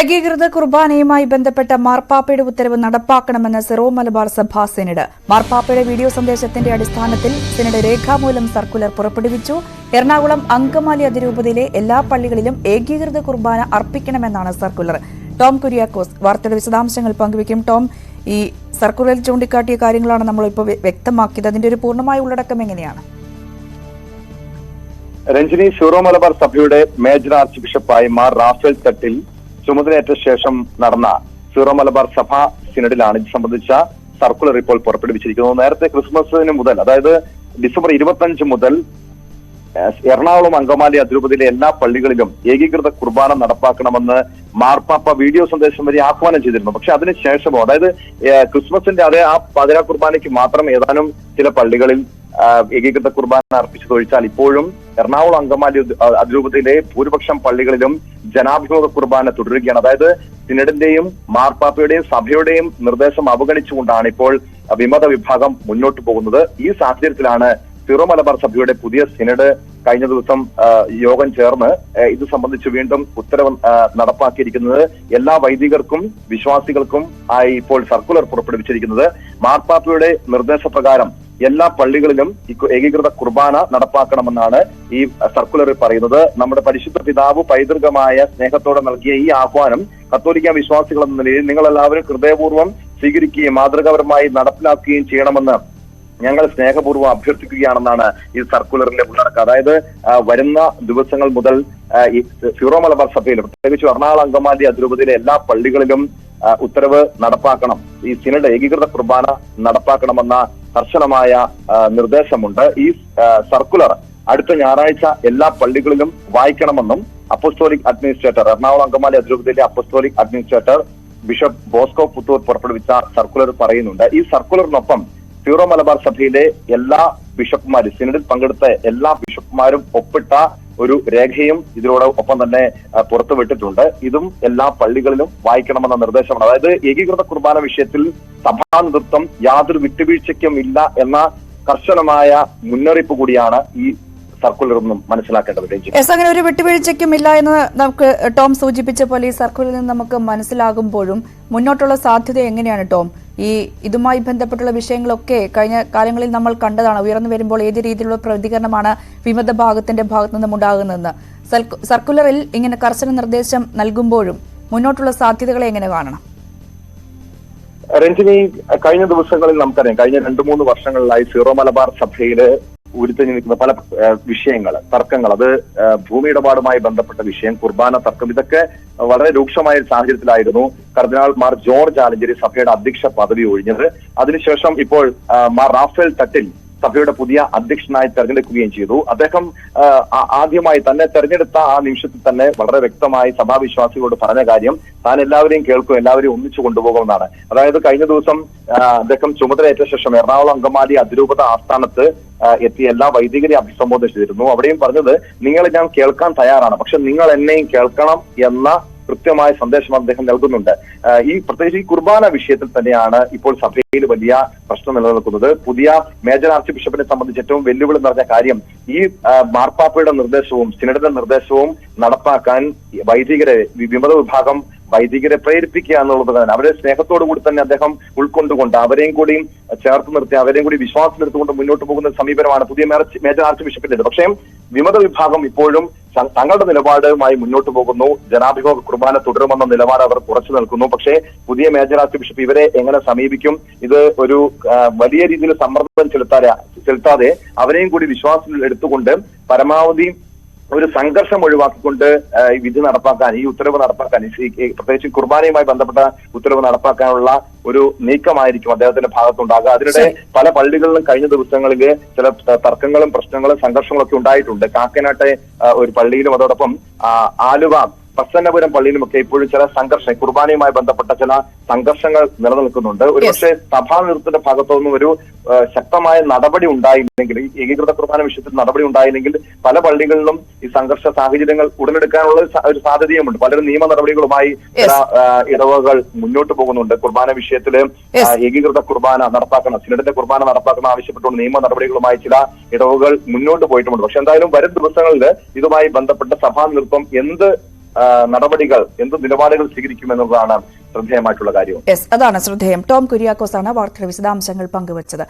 ഏകീകൃത കുർബാനയുമായി ബന്ധപ്പെട്ട മാർപ്പാപ്പയുടെ ഉത്തരവ് നടപ്പാക്കണമെന്ന് സിറോ മലബാർ സഭ സിനഡ്. മാർപ്പാപ്പയുടെ വീഡിയോ സന്ദേശത്തിന്റെ അടിസ്ഥാനത്തിൽ സിനഡ് രേഖാമൂലം സർക്കുലർ പുറപ്പെടുവിച്ചു. എറണാകുളം അങ്കമാലി അതിരൂപതയിലെ എല്ലാ പള്ളികളിലും ഏകീകൃത കുർബാന അർപ്പിക്കണമെന്നാണ് സർക്കുലർ. ടോം കുര്യാക്കോസ് വാർത്തയുടെ വിശദാംശങ്ങൾ പങ്കുവയ്ക്കും. ടോം, ഈ സർക്കുലറിൽ ചൂണ്ടിക്കാട്ടിയ കാര്യങ്ങളാണ് നമ്മളിപ്പോൾ വ്യക്തമാക്കിയത്. അതിന്റെ ഒരു പൂർണ്ണമായ ഉള്ളടക്കം എങ്ങനെയാണ്? രഞ്ജിനി, സിറോ മലബാർ സഭയുടെ മേജർ ആർച്ച് ബിഷപ്പായി മാർ റാഫേൽ തട്ടിൽ ചുമതലയേറ്റ ശേഷം നടന്ന സിറോ മലബാർ സഭ സിനഡിലാണ് ഇത് സംബന്ധിച്ച സർക്കുലർ ഇപ്പോൾ പുറപ്പെടുവിച്ചിരിക്കുന്നത്. നേരത്തെ ക്രിസ്മസിന് മുതൽ, അതായത് ഡിസംബർ 25 മുതൽ എറണാകുളം അങ്കമാലി അതിരൂപതയിലെ എല്ലാ പള്ളികളിലും ഏകീകൃത കുർബാന നടപ്പാക്കണമെന്ന് മാർപ്പാപ്പ വീഡിയോ സന്ദേശം വഴി ആഹ്വാനം ചെയ്തിരുന്നു. പക്ഷെ അതിനുശേഷമോ, അതായത് ക്രിസ്മസിന്റെ അതേ ആ പതിനാ കുർബാനയ്ക്ക് മാത്രം ഏതാനും ചില പള്ളികളിൽ ഏകീകൃത കുർബാന അർപ്പിച്ചതൊഴിച്ചാൽ ഇപ്പോഴും എറണാകുളം അങ്കമാലി അതിരൂപതയിലെ ഭൂരിപക്ഷം പള്ളികളിലും ജനാഭിമുഖ കുർബാന തുടരുകയാണ്. അതായത് സിനഡിന്റെയും മാർപ്പാപ്പയുടെയും സഭയുടെയും നിർദ്ദേശം അവഗണിച്ചുകൊണ്ടാണ് ഇപ്പോൾ വിമത വിഭാഗം മുന്നോട്ട് പോകുന്നത്. ഈ സാഹചര്യത്തിലാണ് സിറോ മലബാർ സഭയുടെ പുതിയ സിനഡ് കഴിഞ്ഞ ദിവസം യോഗം ചേർന്ന് ഇത് സംബന്ധിച്ച് വീണ്ടും ഉത്തരവ് നടപ്പാക്കിയിരിക്കുന്നത്. എല്ലാ വൈദികർക്കും വിശ്വാസികൾക്കും ആയി ഇപ്പോൾ സർക്കുലർ പുറപ്പെടുവിച്ചിരിക്കുന്നത്. മാർപ്പാപ്പയുടെ നിർദ്ദേശപ്രകാരം എല്ലാ പള്ളികളിലും ഏകീകൃത കുർബാന നടപ്പാക്കണമെന്നാണ് ഈ സർക്കുലറിൽ പറയുന്നത്. നമ്മുടെ പരിശുദ്ധ പിതാവ് പൈതൃകമായ സ്നേഹത്തോടെ നൽകിയ ഈ ആഹ്വാനം കത്തോലിക്ക വിശ്വാസികൾ എന്ന നിലയിൽ നിങ്ങൾ എല്ലാവരും ഹൃദയപൂർവ്വം സ്വീകരിക്കുകയും മാതൃകാപരമായി നടപ്പിലാക്കുകയും ചെയ്യണമെന്ന് ഞങ്ങൾ സ്നേഹപൂർവ്വം അഭ്യർത്ഥിക്കുകയാണെന്നാണ് ഈ സർക്കുലറിന്റെ ഉള്ളടക്കം. അതായത് വരുന്ന ദിവസങ്ങൾ മുതൽ ഈ സിറോ മലബാർ സഭയിൽ, പ്രത്യേകിച്ച് എറണാകുളം അങ്കമാലി അതിരൂപതയിലെ എല്ലാ പള്ളികളിലും ഉത്തരവ് നടപ്പാക്കണം. ഈ സിനഡ് ഏകീകൃത കുർബാന നടപ്പാക്കണമെന്ന കർശനമായ നിർദ്ദേശമുണ്ട്. ഈ സർക്കുലർ അടുത്ത ഞായറാഴ്ച എല്ലാ പള്ളികളിലും വായിക്കണമെന്നും അപ്പോസ്തോലിക് അഡ്മിനിസ്ട്രേറ്റർ, എറണാകുളം അങ്കമാലി അതിരൂപതയിലെ apostolic administrator bishop Bosco Puthur പുറപ്പെടുവിച്ച സർക്കുലർ പറയുന്നുണ്ട്. ഈ സർക്കുലറിനൊപ്പം സിറോ മലബാർ സഭയിലെ എല്ലാ ബിഷപ്പുമാരും, സിനഡിൽ പങ്കെടുത്ത എല്ലാ ബിഷപ്പുമാരും ഒപ്പിട്ട ഒരു രേഖയും ഇതിനോടൊപ്പം തന്നെ പുറത്തുവിട്ടിട്ടുണ്ട്. ഇതും എല്ലാ പള്ളികളിലും വായിക്കണമെന്ന നിർദ്ദേശമാണ്. അതായത് ഏകീകൃത കുർബാന വിഷയത്തിൽ സഭാ നേതൃത്വം യാതൊരു വിട്ടുവീഴ്ചയ്ക്കും ഇല്ല എന്ന കർശനമായ മുന്നറിയിപ്പ് കൂടിയാണ് ഈ സർക്കുലർ ഒന്നും മനസ്സിലാക്കേണ്ടത്. അങ്ങനെ ഒരു വിട്ടുവീഴ്ചയ്ക്കും ഇല്ല എന്ന് നമുക്ക് ടോം സൂചിപ്പിച്ച പോലെ ഈ സർക്കുലറിൽ നിന്ന് നമുക്ക് മനസ്സിലാകുമ്പോഴും മുന്നോട്ടുള്ള സാധ്യത എങ്ങനെയാണ് ടോം? ഇതുമായി ബന്ധപ്പെട്ടുള്ള വിഷയങ്ങളൊക്കെ കഴിഞ്ഞ കാലങ്ങളിൽ നമ്മൾ കണ്ടതാണ്. ഉയർന്നു വരുമ്പോൾ ഏത് രീതിയിലുള്ള പ്രതികരണമാണ് വിമത ഭാഗത്തിന്റെ ഭാഗത്തു നിന്നും ഉണ്ടാകുന്നതെന്ന്. സർക്കുലറിൽ ഇങ്ങനെ കർശന നിർദ്ദേശം നൽകുമ്പോഴും മുന്നോട്ടുള്ള സാധ്യതകളെ എങ്ങനെ കാണണം? രഞ്ജിനി, കഴിഞ്ഞ ദിവസങ്ങളിൽ നമുക്കറിയാം, കഴിഞ്ഞ 2-3 വർഷങ്ങളിലായി സിറോ മലബാർ സഭയില് ഉരുത്തിരിഞ്ഞു നിൽക്കുന്ന പല വിഷയങ്ങൾ, തർക്കങ്ങൾ, അത് ഭൂമിയിടപാടുമായി ബന്ധപ്പെട്ട വിഷയം, കുർബാന തർക്കം, ഇതൊക്കെ വളരെ രൂക്ഷമായ സാഹചര്യത്തിലായിരുന്നു കർദിനാൾ മാർ ജോർജ് ആലഞ്ചേരി സഭയുടെ അധ്യക്ഷ പദവി ഒഴിഞ്ഞത്. അതിനുശേഷം ഇപ്പോൾ മാർ റാഫേൽ തട്ടിൽ സഭയുടെ പുതിയ അധ്യക്ഷനായി തെരഞ്ഞെടുക്കുകയും ചെയ്തു. അദ്ദേഹം ആദ്യമായി തന്നെ തെരഞ്ഞെടുത്ത ആ നിമിഷത്തിൽ തന്നെ വളരെ വ്യക്തമായി സഭാവിശ്വാസികളോട് പറഞ്ഞ കാര്യം താൻ എല്ലാവരെയും കേൾക്കും, എല്ലാവരെയും ഒന്നിച്ചു കൊണ്ടുപോകുമെന്നാണ്. അതായത് കഴിഞ്ഞ ദിവസം അദ്ദേഹം ചുമതലയേറ്റ ശേഷം എറണാകുളം അങ്കമാലി അതിരൂപത ആസ്ഥാനത്ത് എത്തിയ എല്ലാ വൈദികരെ അഭിസംബോധന ചെയ്തിരുന്നു. അവിടെയും പറഞ്ഞത്, നിങ്ങൾ ഞാൻ കേൾക്കാൻ തയ്യാറാണ്, പക്ഷെ നിങ്ങൾ എന്നെയും കേൾക്കണം എന്ന കൃത്യമായ സന്ദേശം അദ്ദേഹം നൽകുന്നുണ്ട്. ഈ പ്രത്യേകിച്ച് ഈ കുർബാന വിഷയത്തിൽ തന്നെയാണ് ഇപ്പോൾ സഭയിൽ വലിയ പ്രശ്നം നിലനിൽക്കുന്നത്. പുതിയ മേജർ ആർച്ച് ബിഷപ്പിനെ സംബന്ധിച്ച് ഏറ്റവും വെല്ലുവിളി നിറഞ്ഞ കാര്യം ഈ മാർപ്പാപ്പയുടെ നിർദ്ദേശവും സിനഡിന്റെ നിർദ്ദേശവും നടപ്പാക്കാൻ വൈദികരെ, വിമത വിഭാഗം വൈദികരെ പ്രേരിപ്പിക്കുക എന്നുള്ളത് തന്നെ, അവരെ സ്നേഹത്തോടു കൂടി തന്നെ അദ്ദേഹം ഉൾക്കൊണ്ടുകൊണ്ട് അവരെയും കൂടി ചേർത്ത് നിർത്തി അവരെയും കൂടി വിശ്വാസത്തിലെടുത്തുകൊണ്ട് മുന്നോട്ട് പോകുന്ന സമീപനമാണ് പുതിയ മേജർ ആർച്ച് ബിഷപ്പിന്റേത്. പക്ഷേ വിമത വിഭാഗം ഇപ്പോഴും തങ്ങളുടെ നിലപാടുമായി മുന്നോട്ട് പോകുന്നു. ജനാഭിമുഖ കുർബാന തുടരുമെന്ന നിലപാട് അവർ ഉറച്ചു നിൽക്കുന്നു. പക്ഷേ പുതിയ മേജർ ആർച്ച് ബിഷപ്പ് ഇവരെ എങ്ങനെ സമീപിക്കും? ഇത് ഒരു വലിയ രീതിയിൽ സമ്മർദ്ദം ചെലുത്താതെ അവരെയും കൂടി വിശ്വാസത്തിൽ എടുത്തുകൊണ്ട് പരമാവധി ഒരു സംഘർഷം ഒഴിവാക്കിക്കൊണ്ട് ഈ വിധി നടപ്പാക്കാൻ, ഈ ഉത്തരവ് നടപ്പാക്കാൻ, പ്രത്യേകിച്ച് കുർബാനയുമായി ബന്ധപ്പെട്ട ഉത്തരവ് നടപ്പാക്കാനുള്ള ഒരു നീക്കമായിരിക്കും അദ്ദേഹത്തിന്റെ ഭാഗത്തുണ്ടാകുക. അതിനിടെ പല പള്ളികളിലും കഴിഞ്ഞ ദിവസങ്ങളിൽ ചില തർക്കങ്ങളും പ്രശ്നങ്ങളും സംഘർഷങ്ങളും ഒക്കെ ഉണ്ടായിട്ടുണ്ട്. കാക്കനാട്ടെ ഒരു പള്ളിയിലും അതോടൊപ്പം ആലുവ പ്രസന്നപുരം പള്ളിയിലുമൊക്കെ ഇപ്പോഴും ചില സംഘർഷം, കുർബാനയുമായി ബന്ധപ്പെട്ട ചില സംഘർഷങ്ങൾ നിലനിൽക്കുന്നുണ്ട്. ഒരുപക്ഷെ സഭാ നേതൃത്വത്തിന്റെ ഭാഗത്തുനിന്നും ഒരു ശക്തമായ നടപടി ഉണ്ടായില്ലെങ്കിൽ, ഈ ഏകീകൃത കുർബാന വിഷയത്തിൽ നടപടി ഉണ്ടായില്ലെങ്കിൽ പല പള്ളികളിലും ഈ സംഘർഷ സാഹചര്യങ്ങൾ ഉടലെടുക്കാനുള്ള ഒരു സാധ്യതയുമുണ്ട്. പലരും നിയമ നടപടികളുമായി ചില ഇടവകൾ മുന്നോട്ട് പോകുന്നുണ്ട്. കുർബാന വിഷയത്തില് ഏകീകൃത കുർബാന നടപ്പാക്കണം, സിനഡിന്റെ കുർബാന നടപ്പാക്കണം ആവശ്യപ്പെട്ടുകൊണ്ട് നിയമ നടപടികളുമായി ചില ഇടവകൾ മുന്നോട്ട് പോയിട്ടുമുണ്ട്. പക്ഷെ എന്തായാലും വരും ദിവസങ്ങളിൽ ഇതുമായി ബന്ധപ്പെട്ട സഭാ നേതൃത്വം എന്ത് നടപടികൾ, എന്ത് നിലപാടുകൾ സ്വീകരിക്കുമെന്നുള്ളതാണ് ശ്രദ്ധേയമായിട്ടുള്ള കാര്യം. അതാണ് ശ്രദ്ധേയം. ടോം കുര്യാക്കോസ് ആണ് വാർത്തയുടെ വിശദാംശങ്ങൾ പങ്കുവച്ചത്.